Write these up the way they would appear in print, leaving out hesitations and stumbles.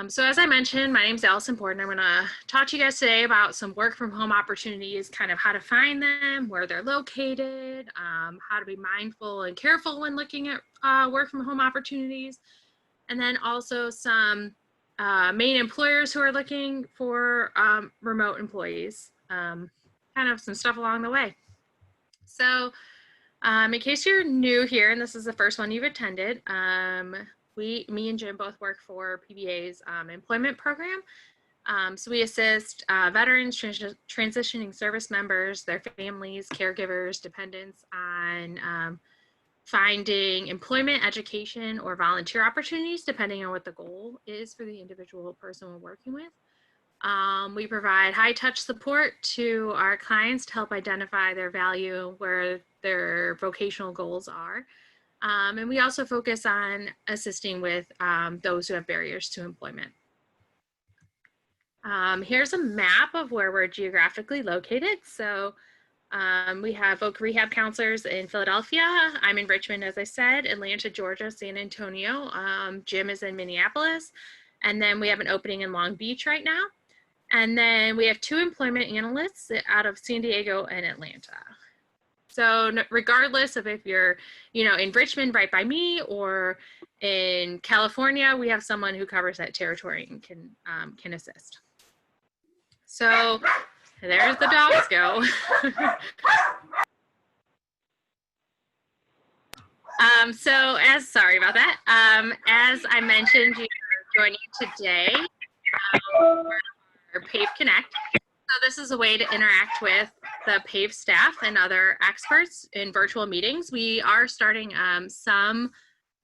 So as I mentioned, my name is Allison Borden. I'm going to talk to you guys today about some work from home opportunities, kind of how to find them, where they're located, how to be mindful and careful when looking at work from home opportunities, and then also some main employers who are looking for remote employees, kind of some stuff along the way. So in case you're new here and this is the first one you've attended, me and Jim both work for PVA's employment program. So we assist veterans, transitioning service members, their families, caregivers, dependents on finding employment, education, or volunteer opportunities, depending on what the goal is for the individual person we're working with. We provide high-touch support to our clients to help identify their value, where their vocational goals are. And we also focus on assisting with those who have barriers to employment. Here's a map of where we're geographically located. So we have voc rehab counselors in Philadelphia. I'm in Richmond, as I said, Atlanta, Georgia, San Antonio. Jim is in Minneapolis. And then we have an opening in Long Beach right now. And then we have 2 employment analysts out of San Diego and Atlanta. So regardless of if you're, in Richmond right by me or in California, we have someone who covers that territory and can assist. So there's the dogs go. Sorry about that. As I mentioned, you're joining today for our PAVE Connect. So this is a way to interact with the PAVE staff and other experts in virtual meetings. We are starting some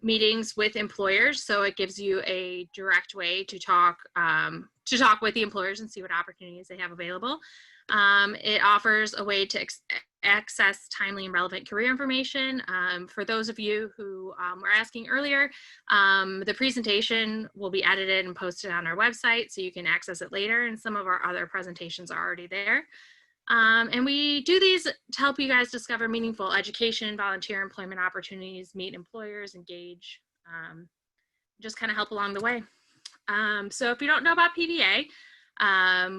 meetings with employers, so it gives you a direct way to talk with the employers and see what opportunities they have available. It offers a way to access timely and relevant career information. For those of you who were asking earlier, the presentation will be edited and posted on our website so you can access it later, and some of our other presentations are already there. And we do these to help you guys discover meaningful education, volunteer employment opportunities, meet employers, engage, just kind of help along the way. So if you don't know about PVA,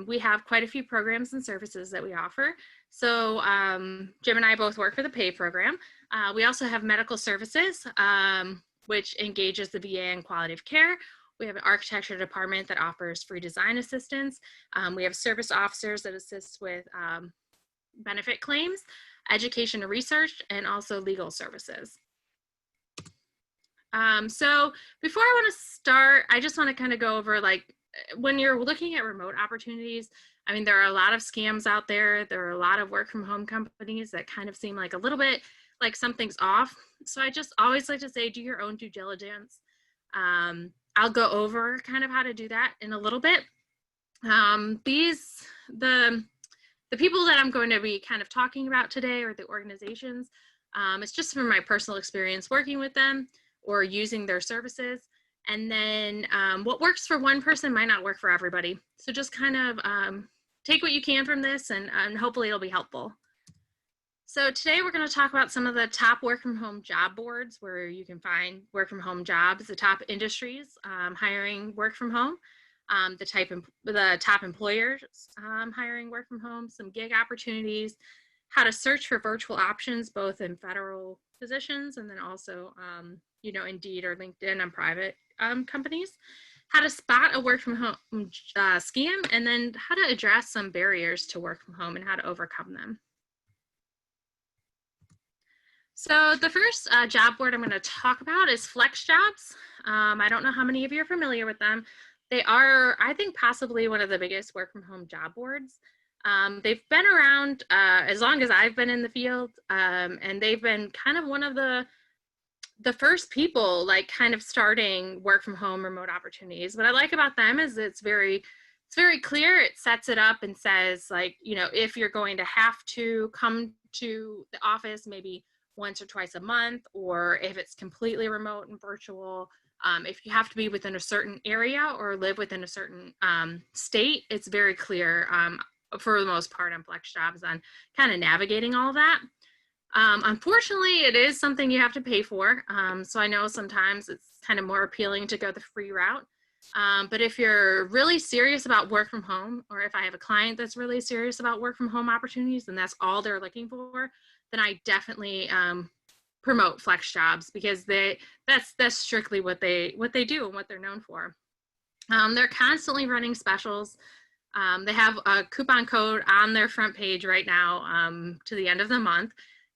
we have quite a few programs and services that we offer. So Jim and I both work for the PAVE program. We also have medical services, which engages the VA in quality of care. We have an architecture department that offers free design assistance. We have service officers that assist with benefit claims, education and research, and also legal services. So before I want to start, I just want to kind of go over, like, when you're looking at remote opportunities, I mean, there are a lot of scams out there. There are a lot of work from home companies that kind of seem like a little bit like something's off. So I just always like to say, do your own due diligence. I'll go over kind of how to do that in a little bit. The people that I'm going to be kind of talking about today, or the organizations, it's just from my personal experience working with them or using their services. And then what works for one person might not work for everybody. So just kind of take what you can from this, and hopefully it'll be helpful. So today we're going to talk about some of the top work from home job boards where you can find work from home jobs, the top industries hiring work from home, the top employers hiring work from home, some gig opportunities, how to search for virtual options both in federal positions and then also Indeed or LinkedIn on private companies, how to spot a work from home scam, and then how to address some barriers to work from home and how to overcome them. So the first job board I'm going to talk about is Flex Jobs. I don't know how many of you are familiar with them. They are, I think, possibly one of the biggest work from home job boards. They've been around as long as I've been in the field, and they've been kind of one of the first people like kind of starting work from home remote opportunities. What I like about them is it's very clear. It sets it up and says, like, if you're going to have to come to the office maybe once or twice a month, or if it's completely remote and virtual, if you have to be within a certain area or live within a certain state, it's very clear for the most part on Flex Jobs on kind of navigating all of that. Unfortunately, it is something you have to pay for. So I know sometimes it's kind of more appealing to go the free route. But if you're really serious about work from home, or if I have a client that's really serious about work from home opportunities and that's all they're looking for, then I definitely promote flex jobs, because that's strictly what they do and what they're known for. They're constantly running specials. They have a coupon code on their front page right now to the end of the month.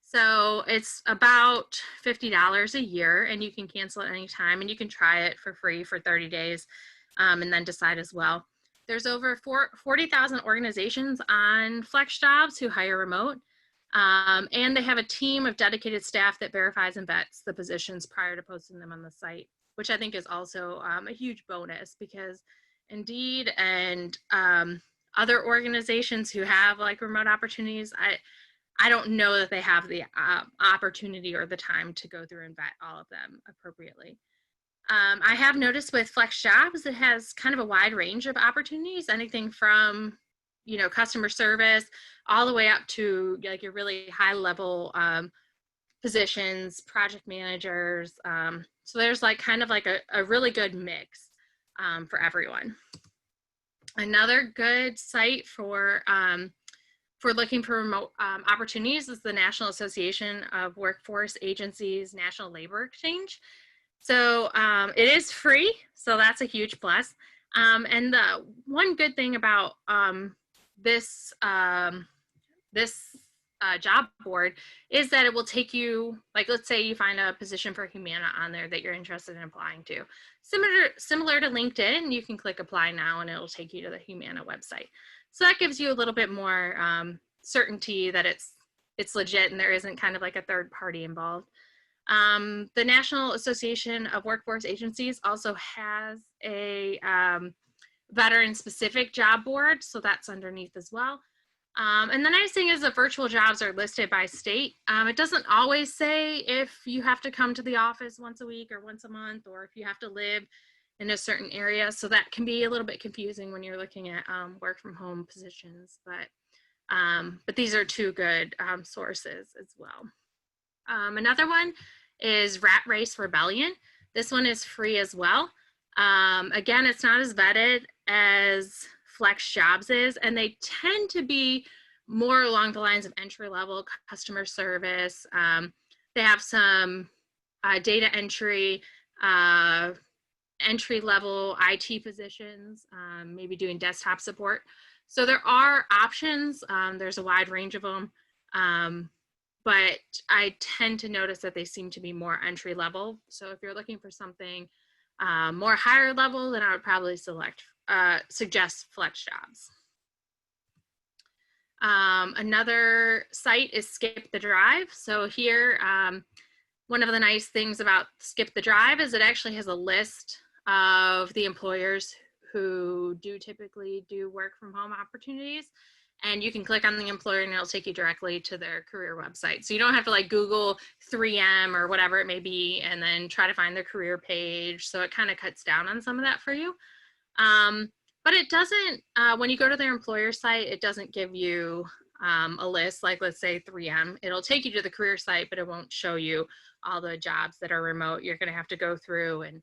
So it's about $50 a year, and you can cancel at any time, and you can try it for free for 30 days and then decide as well. There's over 40,000 organizations on Flex Jobs who hire remote. And they have a team of dedicated staff that verifies and vets the positions prior to posting them on the site, which I think is also a huge bonus, because Indeed and other organizations who have like remote opportunities, I don't know that they have the opportunity or the time to go through and vet all of them appropriately. I have noticed with Flex Jobs, it has kind of a wide range of opportunities, anything from, you know, customer service all the way up to like your really high level positions, project managers. So there's like kind of like a really good mix for everyone. Another good site for looking for remote opportunities is the National Association of Workforce Agencies National Labor Exchange. So it is free, so that's a huge plus. And the one good thing about this job board is that it will take you, like, let's say you find a position for Humana on there that you're interested in applying to. Similar to LinkedIn, you can click apply now and it'll take you to the Humana website. So that gives you a little bit more certainty that it's legit and there isn't kind of like a third party involved. The National Association of Workforce Agencies also has a veteran-specific job board, so that's underneath as well. And the nice thing is the virtual jobs are listed by state. It doesn't always say if you have to come to the office once a week or once a month, or if you have to live in a certain area, so that can be a little bit confusing when you're looking at work from home positions, but these are two good sources as well. Another one is Rat Race Rebellion. This one is free as well. Again, it's not as vetted as Flex Jobs is, and they tend to be more along the lines of entry-level customer service. They have some data entry, entry-level IT positions, maybe doing desktop support. So there are options. There's a wide range of them. But I tend to notice that they seem to be more entry level. So if you're looking for something more higher level, then I would probably suggest Flex Jobs. Another site is Skip the Drive. So here, one of the nice things about Skip the Drive is it actually has a list of the employers who do typically do work from home opportunities. And you can click on the employer and it'll take you directly to their career website. So you don't have to like Google 3M or whatever it may be and then try to find their career page. So it kind of cuts down on some of that for you. But it doesn't, when you go to their employer site, it doesn't give you a list like, let's say 3M. It'll take you to the career site, but it won't show you all the jobs that are remote. You're going to have to go through and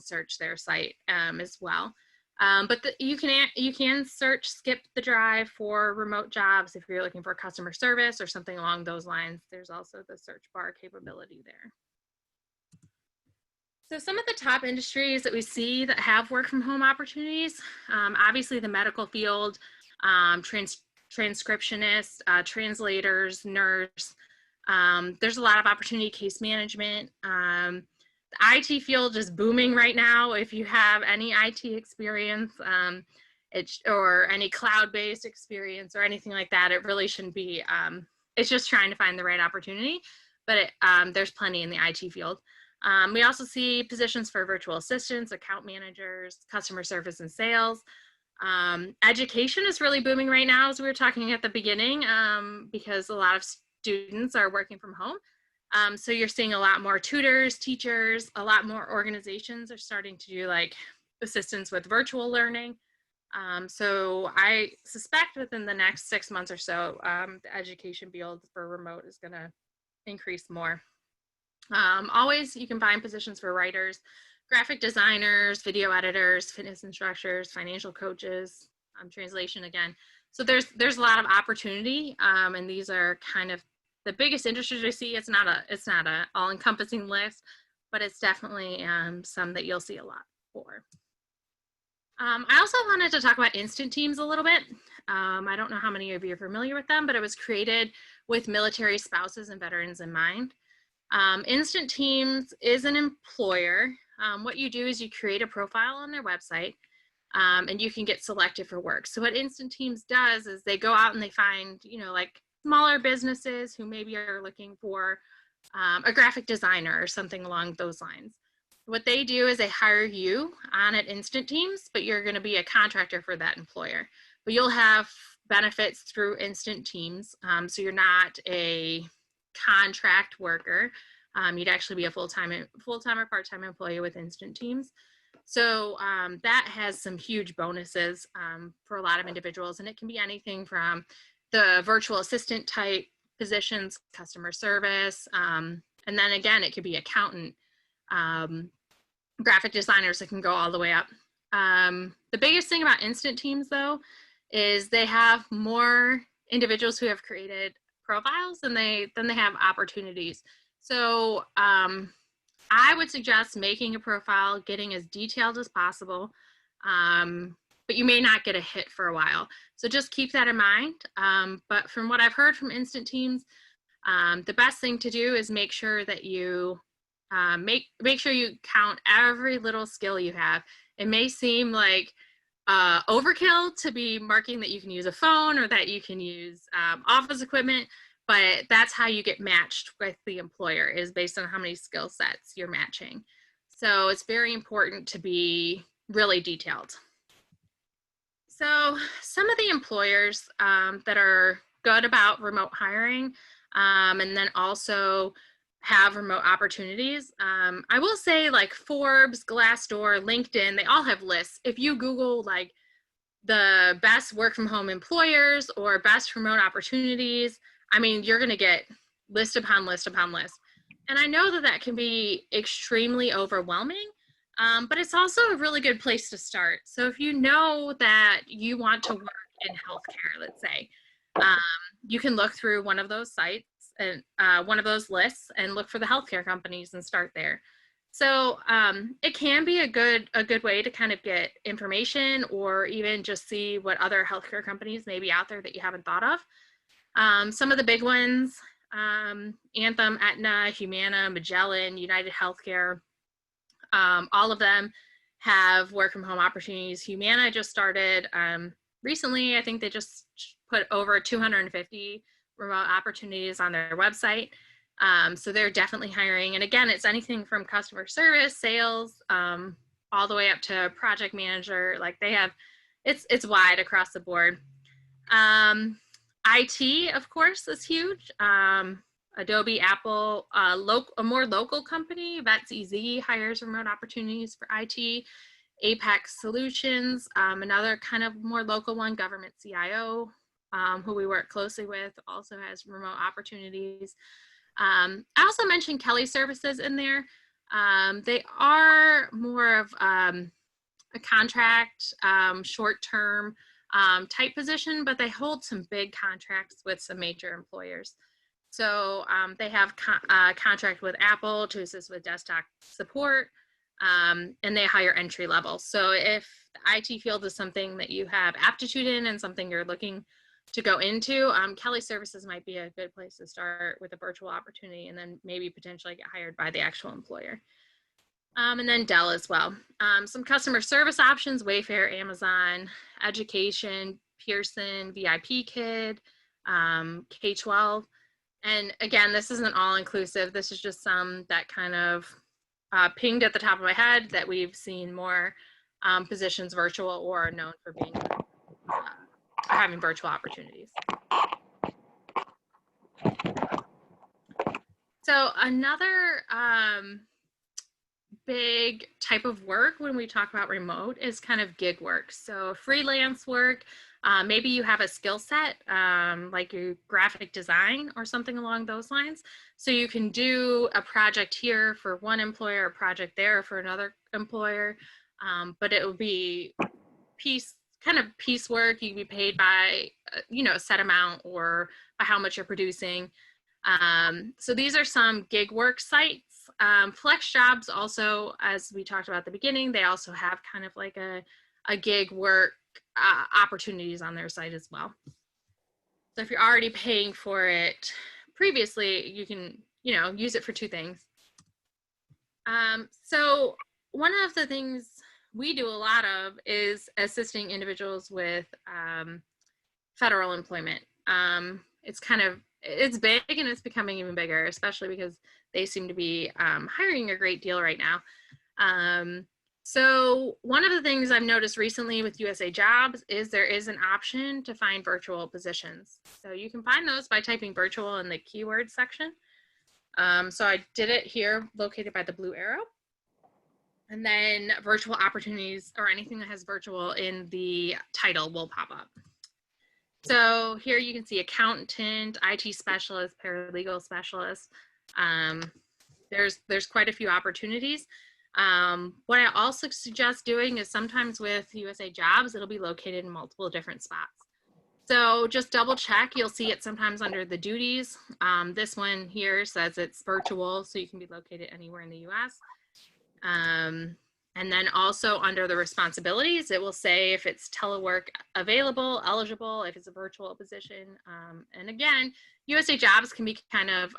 search their site as well. But you can search Skip the Drive for remote jobs if you're looking for customer service or something along those lines. There's also the search bar capability there. So some of the top industries that we see that have work from home opportunities, obviously the medical field, transcriptionists, translators, nurse. There's a lot of opportunity, case management. The IT field is booming right now. If you have any IT experience or any cloud-based experience or anything like that, it really shouldn't be, it's just trying to find the right opportunity, but there's plenty in the IT field. We also see positions for virtual assistants, account managers, customer service and sales. Education is really booming right now, as we were talking at the beginning, because a lot of students are working from home. So you're seeing a lot more tutors, teachers, a lot more organizations are starting to do like assistance with virtual learning. So I suspect within the next 6 months or so, the education field for remote is gonna increase more. Always you can find positions for writers, graphic designers, video editors, fitness instructors, financial coaches, translation again. So there's a lot of opportunity, and these are kind of the biggest industries I see. It's not a all-encompassing list, but it's definitely some that you'll see a lot for. I also wanted to talk about Instant Teams a little bit. I don't know how many of you are familiar with them, but it was created with military spouses and veterans in mind. Instant Teams is an employer. What you do is you create a profile on their website, and you can get selected for work. So what Instant Teams does is they go out and they find, like smaller businesses who maybe are looking for a graphic designer or something along those lines. What they do is they hire you on at Instant Teams, but you're going to be a contractor for that employer. But you'll have benefits through Instant Teams, so you're not a contract worker. You'd actually be a full-time or part-time employee with Instant Teams. So that has some huge bonuses for a lot of individuals, and it can be anything from the virtual assistant type positions, customer service, and then again, it could be accountant, graphic designers that can go all the way up. The biggest thing about Instant Teams, though, is they have more individuals who have created profiles than they have opportunities. So I would suggest making a profile, getting as detailed as possible, but you may not get a hit for a while. So just keep that in mind. But from what I've heard from Instant Teams, the best thing to do is make sure that you make sure you count every little skill you have. It may seem like overkill to be marking that you can use a phone or that you can use office equipment, but that's how you get matched with the employer, is based on how many skill sets you're matching. So it's very important to be really detailed. So some of the employers that are good about remote hiring, and then also have remote opportunities. I will say, like Forbes, Glassdoor, LinkedIn, they all have lists. If you Google like the best work from home employers or best remote opportunities, I mean, you're going to get list upon list upon list. And I know that that can be extremely overwhelming, but it's also a really good place to start. So if you know that you want to work in healthcare, let's say, you can look through one of those sites and one of those lists and look for the healthcare companies and start there. So it can be a good way to kind of get information, or even just see what other healthcare companies may be out there that you haven't thought of. Some of the big ones, Anthem, Aetna, Humana, Magellan, United Healthcare, all of them have work from home opportunities. Humana just started recently. I think they just put over 250 remote opportunities on their website. So they're definitely hiring. And again, it's anything from customer service, sales, all the way up to project manager. Like they have, it's wide across the board. IT, of course, is huge. Adobe, Apple, a more local company, Vets EZ, hires remote opportunities for IT. Apex Solutions, another kind of more local one, Government CIO, who we work closely with, also has remote opportunities. I also mentioned Kelly Services in there. They are more of a contract, short-term type position, but they hold some big contracts with some major employers. So they have contract with Apple to assist with desktop support, and they hire entry level. So if the IT field is something that you have aptitude in and something you're looking to go into, Kelly Services might be a good place to start with a virtual opportunity, and then maybe potentially get hired by the actual employer. And then Dell as well. Some customer service options, Wayfair, Amazon, education, Pearson, VIP Kid, K-12. And again, this isn't all inclusive. This is just some that kind of pinged at the top of my head that we've seen more positions virtual or are known for being having virtual opportunities. So another big type of work when we talk about remote is kind of gig work. So freelance work, maybe you have a skill set like your graphic design or something along those lines. So you can do a project here for one employer, a project there for another employer, but it will be kind of piecework. You can be paid by, a set amount or by how much you're producing. So these are some gig work sites. Flex jobs also, as we talked about at the beginning, they also have kind of like a gig work opportunities on their site as well. So if you're already paying for it previously, you can, use it for two things. So one of the things we do a lot of is assisting individuals with federal employment. It's big and it's becoming even bigger, especially because they seem to be hiring a great deal right now. So one of the things I've noticed recently with USA Jobs is there is an option to find virtual positions. So you can find those by typing virtual in the keyword section. So I did it here, located by the blue arrow. And then virtual opportunities or anything that has virtual in the title will pop up. So here you can see accountant, IT specialist, paralegal specialist. There's quite a few opportunities. What I also suggest doing is sometimes with USA Jobs, it'll be located in multiple different spots. So just double check. You'll see it sometimes under the duties. This one here says it's virtual, so you can be located anywhere in the US. And then also under the responsibilities, it will say if it's telework available, eligible, if it's a virtual position. And again, USA Jobs can be kind of,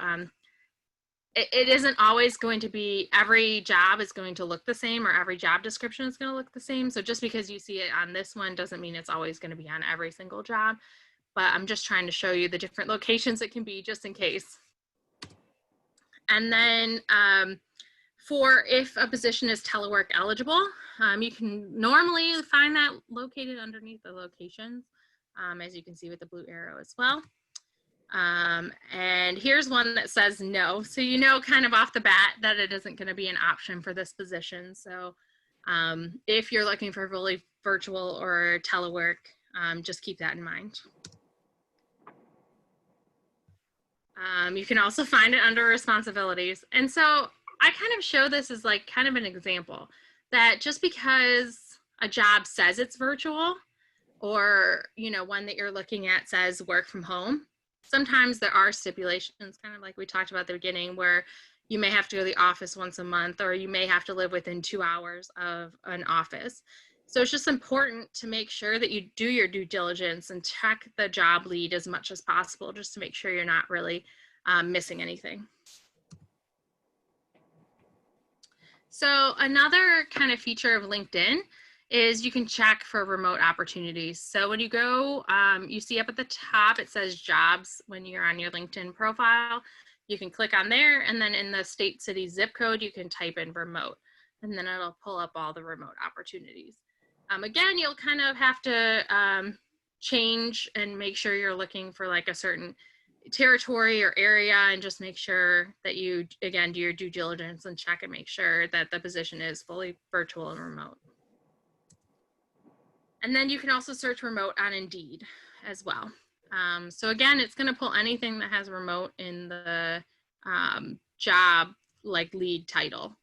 it isn't always going to be, every job is going to look the same or every job description is going to look the same. So just because you see it on this one doesn't mean it's always going to be on every single job. But I'm just trying to show you the different locations it can be just in case. And then for if a position is telework eligible, you can normally find that located underneath the locations, as you can see with the blue arrow as well. And here's one that says no. So you know kind of off the bat that it isn't going to be an option for this position. So if you're looking for fully virtual or telework, just keep that in mind. You can also find it under responsibilities. And so I kind of show this as like kind of an example that just because a job says it's virtual or, one that you're looking at says work from home, sometimes there are stipulations, kind of like we talked about at the beginning, where you may have to go to the office once a month or you may have to live within 2 hours of an office. So it's just important to make sure that you do your due diligence and check the job lead as much as possible, just to make sure you're not really missing anything. So another kind of feature of LinkedIn is you can check for remote opportunities. So when you go, you see up at the top, it says jobs when you're on your LinkedIn profile. You can click on there, and then in the state, city, zip code, you can type in remote, and then it'll pull up all the remote opportunities. Again, you'll kind of have to change and make sure you're looking for like a certain territory or area, and just make sure that you, again, do your due diligence and check and make sure that the position is fully virtual and remote. And then you can also search remote on Indeed as well. So again, it's going to pull anything that has remote in the job like lead title.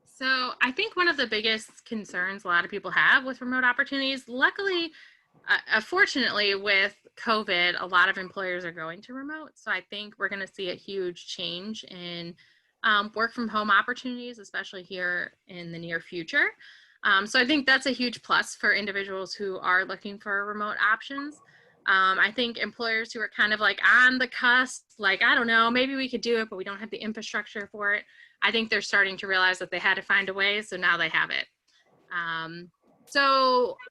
So I think one of the biggest concerns a lot of people have with remote opportunities, luckily, fortunately with COVID, a lot of employers are going to remote. So I think we're going to see a huge change in work from home opportunities, especially here in the near future. So I think that's a huge plus for individuals who are looking for remote options. I think employers who are kind of like on the cusp, like, I don't know, maybe we could do it, but we don't have the infrastructure for it. I think they're starting to realize that they had to find a way, so now they have it.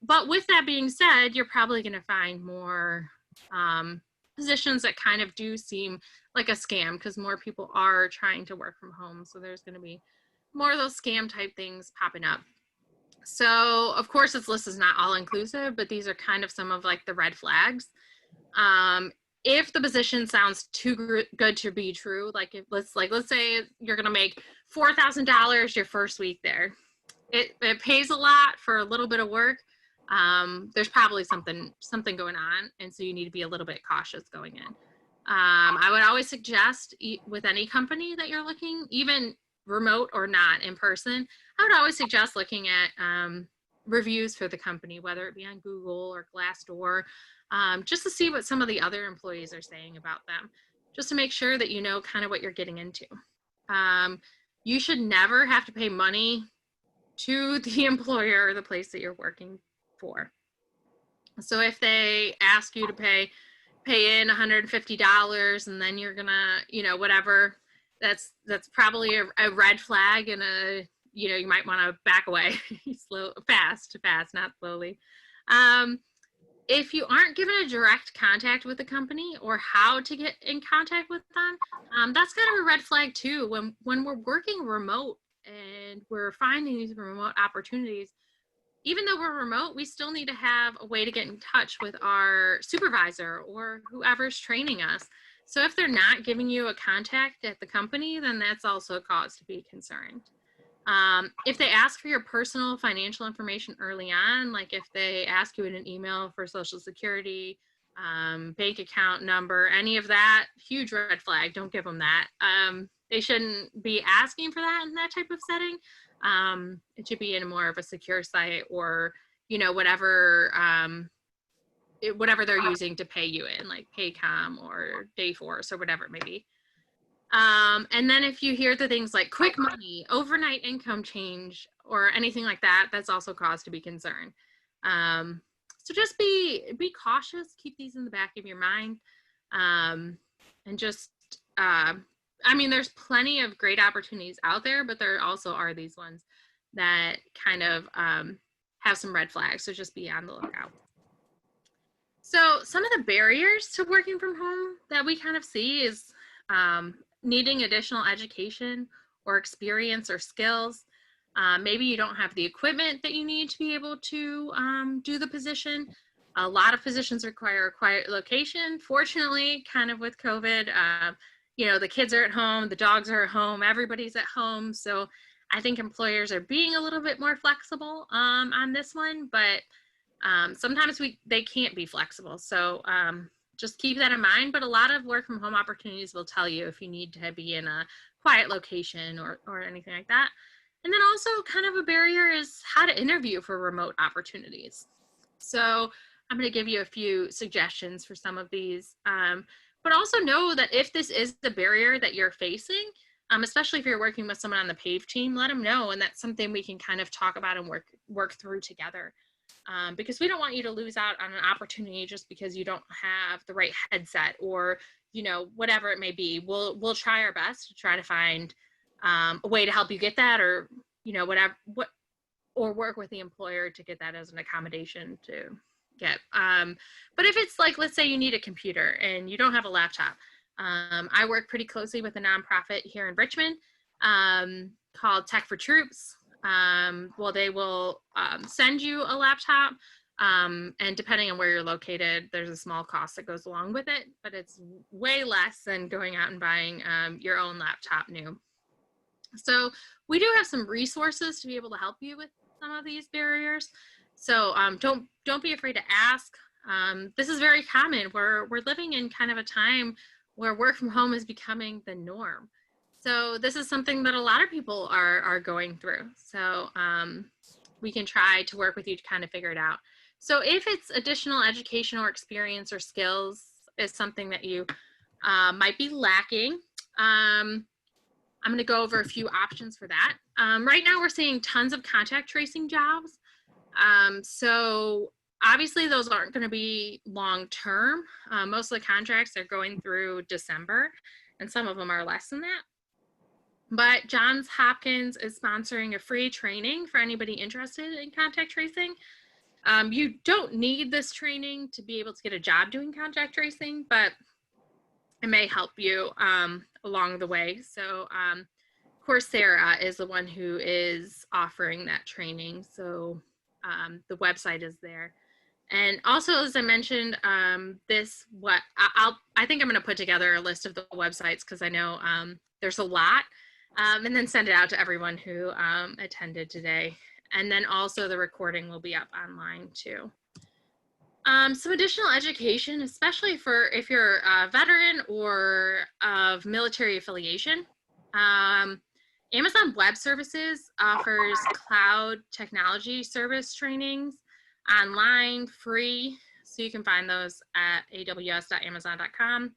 But with that being said, you're probably going to find more positions that kind of do seem like a scam, because more people are trying to work from home. So there's going to be more of those scam type things popping up. So of course this list is not all inclusive, but these are kind of some of like the red flags. If the position sounds too good to be true, like if let's say you're going to make $4,000 your first week there. It pays a lot for a little bit of work. There's probably something going on, and so you need to be a little bit cautious going in. I would always suggest with any company that you're looking, even remote or not in person, I would always suggest looking at reviews for the company, whether it be on Google or Glassdoor, just to see what some of the other employees are saying about them, just to make sure that you know kind of what you're getting into. You should never have to pay money to the employer or the place that you're working for. So if they ask you to pay in $150 and then you're gonna, whatever, that's probably a red flag, and you might want to back away. fast, not slowly. If you aren't given a direct contact with the company or how to get in contact with them, that's kind of a red flag too. When we're working remote and we're finding these remote opportunities, even though we're remote, we still need to have a way to get in touch with our supervisor or whoever's training us. So if they're not giving you a contact at the company, then that's also a cause to be concerned. If they ask for your personal financial information early on, like if they ask you in an email for Social Security, bank account number, any of that, huge red flag. Don't give them that. They shouldn't be asking for that in that type of setting. It should be in more of a secure site, or whatever they're using to pay you in, like Paycom or Dayforce or whatever it may be. And then if you hear the things like quick money, overnight income change, or anything like that, that's also cause to be concerned. So just be cautious, keep these in the back of your mind. And just, there's plenty of great opportunities out there, but there also are these ones that kind of have some red flags. So just be on the lookout. So some of the barriers to working from home that we kind of see is needing additional education or experience or skills. Maybe you don't have the equipment that you need to be able to do the position. A lot of positions require a quiet location. Fortunately, kind of with COVID, the kids are at home, the dogs are at home, everybody's at home. So I think employers are being a little bit more flexible on this one, but sometimes they can't be flexible. So just keep that in mind. But a lot of work from home opportunities will tell you if you need to be in a quiet location or anything like that. And then also kind of a barrier is how to interview for remote opportunities. So I'm going to give you a few suggestions for some of these. But also know that if this is the barrier that you're facing, especially if you're working with someone on the PAVE team, let them know. And that's something we can kind of talk about and work through together. Because we don't want you to lose out on an opportunity just because you don't have the right headset or, whatever it may be. We'll try our best to try to find a way to help you get that, or, or work with the employer to get that as an accommodation to get. But if it's like, let's say you need a computer and you don't have a laptop. I work pretty closely with a nonprofit here in Richmond called Tech for Troops. They will send you a laptop, and depending on where you're located, there's a small cost that goes along with it, but it's way less than going out and buying your own laptop new. So we do have some resources to be able to help you with some of these barriers. So don't be afraid to ask. This is very common. We're living in kind of a time where work from home is becoming the norm. So this is something that a lot of people are going through. So we can try to work with you to kind of figure it out. So if it's additional education or experience or skills is something that you might be lacking, I'm going to go over a few options for that. Right now we're seeing tons of contact tracing jobs. So obviously those aren't going to be long-term. Most of the contracts are going through December, and some of them are less than that. But Johns Hopkins is sponsoring a free training for anybody interested in contact tracing. You don't need this training to be able to get a job doing contact tracing, but it may help you along the way. So Coursera is the one who is offering that training. So the website is there. And also, as I mentioned, I think I'm going to put together a list of the websites because I know there's a lot, and then send it out to everyone who attended today. And then also the recording will be up online too. Some additional education, especially for if you're a veteran or of military affiliation. Amazon Web Services offers cloud technology service trainings online, free. So you can find those at aws.amazon.com.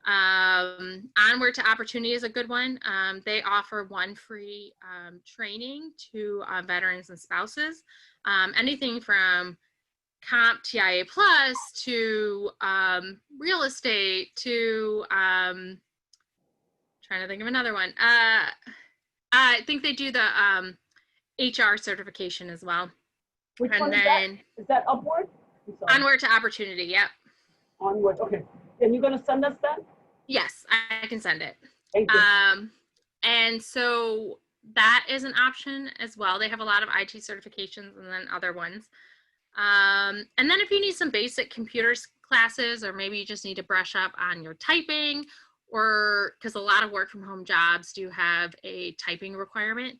Onward to Opportunity is a good one. They offer one free training to veterans and spouses. Anything from comp TIA plus to real estate to trying to think of another one. I think they do the HR certification as well. Which and one then is that Upward? Onward to Opportunity. Yep. Onward. Okay. And you're gonna send us that? Yes, I can send it. Thank you. And so that is an option as well. They have a lot of IT certifications and then other ones. And then if you need some basic computer classes, or maybe you just need to brush up on your typing, or because a lot of work from home jobs do have a typing requirement,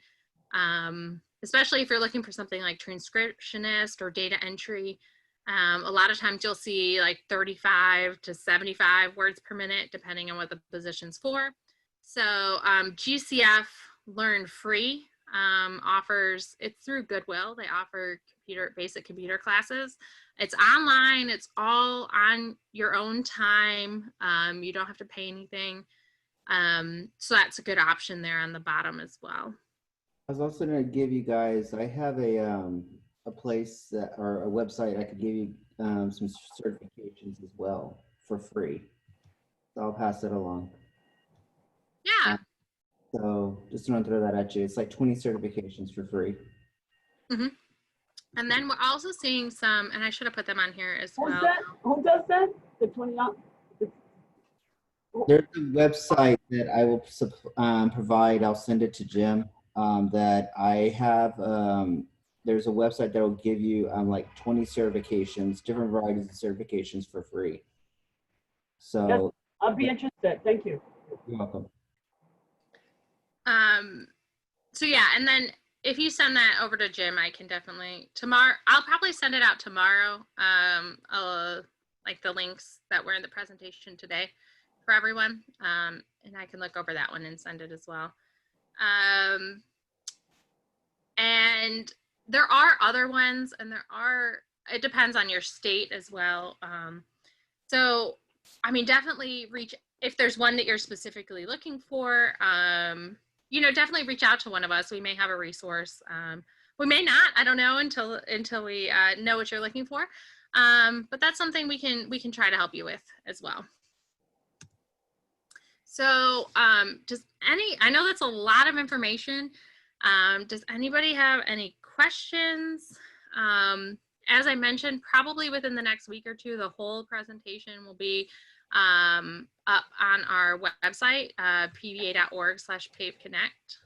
especially if you're looking for something like transcriptionist or data entry. A lot of times you'll see like 35 to 75 words per minute, depending on what the position's for. So GCF Learn Free offers, it's through Goodwill. They offer basic computer classes. It's online. It's all on your own time. You don't have to pay anything. So that's a good option there on the bottom as well. I was also going to give you guys, I have a place that, or a website I could give you some certifications as well for free. So I'll pass it along. Yeah. So just want to throw that at you. It's like 20 certifications for free. Mm-hmm. And then we're also seeing some, and I should have put them on here as well. Who does that? The 20 out? There's a website that I will provide. I'll send it to Jim. That I have. There's a website that will give you like 20 certifications, different varieties of certifications for free. So yes, I'll be interested. Thank you. You're welcome. So yeah, and then if you send that over to Jim, I can definitely I'll probably send it out tomorrow. Like the links that were in the presentation today for everyone. And I can look over that one and send it as well. And there are other ones, and it depends on your state as well. So, I mean, definitely if there's one that you're specifically looking for, definitely reach out to one of us. We may have a resource. We may not, I don't know, until we know what you're looking for. But that's something we can try to help you with as well. So I know that's a lot of information. Does anybody have any questions? As I mentioned, probably within the next week or two, the whole presentation will be up on our website, pva.org/PAVE Connect.